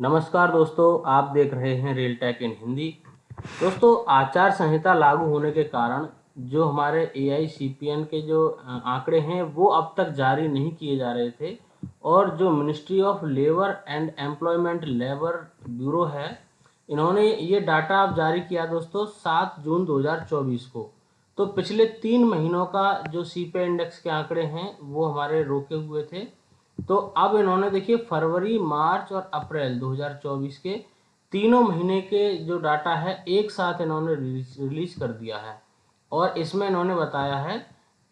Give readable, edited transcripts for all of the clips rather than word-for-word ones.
नमस्कार दोस्तों, आप देख रहे हैं रियल टेक इन हिंदी। दोस्तों, आचार संहिता लागू होने के कारण जो हमारे एआईसीपीएन के जो आंकड़े हैं वो अब तक जारी नहीं किए जा रहे थे। और जो ministry of labour and employment labour bureau है, इन्होंने ये डाटा अब जारी किया दोस्तों 7 जून 2024 को। तो पिछले 3 महीनों का जो सीपीआई इंडेक्स के आंकड़े हैं वो हमारे रोके हुए थे। तो अब इन्होंने देखिए फरवरी, मार्च और अप्रैल 2024 के तीनों महीने के जो डाटा है एक साथ इन्होंने रिलीज कर दिया है। और इसमें इन्होंने बताया है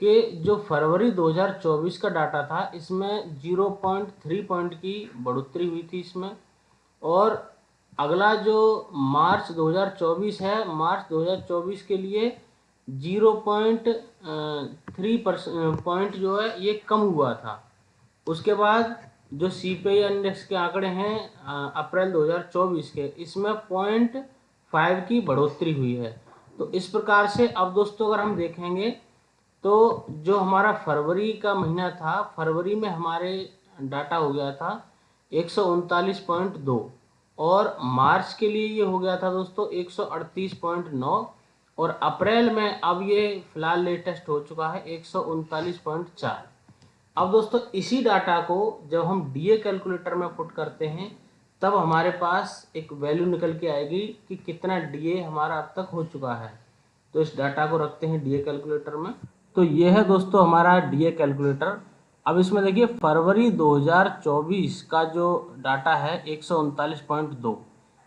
कि जो फरवरी 2024 का डाटा था इसमें 0.3 पॉइंट की बढ़ोतरी हुई थी इसमें। और अगला जो मार्च 2024 है, मार्च 2024 के लिए 0.3 पॉइंट जो है ये कम हुआ था। उसके बाद जो सीपीआई इंडेक्स के आंकड़े हैं अप्रैल 2024 के, इसमें 0.5 की बढ़ोतरी हुई है। तो इस प्रकार से अब दोस्तों अगर हम देखेंगे तो जो हमारा फरवरी का महीना था, फरवरी में हमारे डाटा हो गया था 139.2 और मार्च के लिए ये हो गया था दोस्तों 138.9 और अप्रैल में अब ये फिलहाल लेटेस्ट हो चुका है 139.4। अब दोस्तों इसी डाटा को जब हम डीए कैलकुलेटर में पुट करते हैं तब हमारे पास एक वैल्यू निकल के आएगी कि कितना डीए हमारा अब तक हो चुका है। तो इस डाटा को रखते हैं डीए कैलकुलेटर में। तो ये है दोस्तों हमारा डीए कैलकुलेटर। अब इसमें देखिए फरवरी 2024 का जो डाटा है 139.2,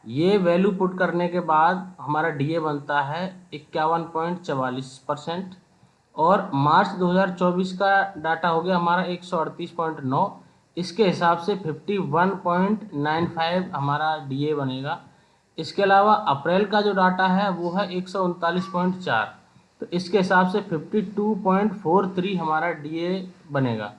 ये वैल्यू पुट करने के बाद हमारा डीए बनता है 51.44%। और मार्च 2024 का डाटा हो गया हमारा 138.9, इसके हिसाब से 51.95 हमारा डीए बनेगा। इसके अलावा अप्रैल का जो डाटा है वो है 139.4, तो इसके हिसाब से 52.43 हमारा डीए बनेगा।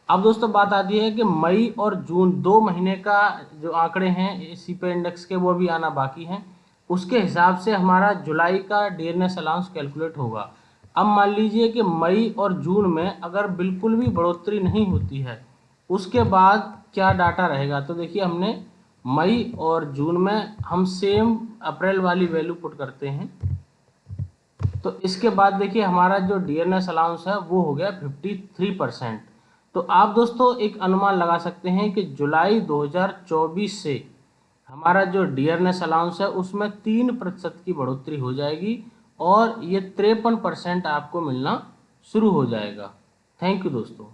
अब दोस्तों बात आती है कि मई और जून 2 महीने का जो आंकड़े हैं सीपीआई इंडेक्स के वो भी आना बाकी हैं। उसके हिसाब से हमारा जुलाई का डियरनेस अलाउंस कैलकुलेट होगा। अब मान लीजिए कि मई और जून में अगर बिल्कुल भी बढ़ोतरी नहीं होती है, उसके बाद क्या डाटा रहेगा। तो देखिए हमने मई और जून में हम सेम अप्रैल वाली वैल्यू पुट करते हैं। तो इसके बाद देखिए हमारा जो डियरनेस अलाउंस है वो हो गया 53%। तो आप दोस्तों एक अनुमान लगा सकते हैं कि जुलाई 2024 से हमारा जो डियरनेस अलाउंस है उसमें 3% की बढ़ोतरी हो जाएगी और ये 53% आपको मिलना शुरू हो जाएगा। थैंक यू दोस्तों।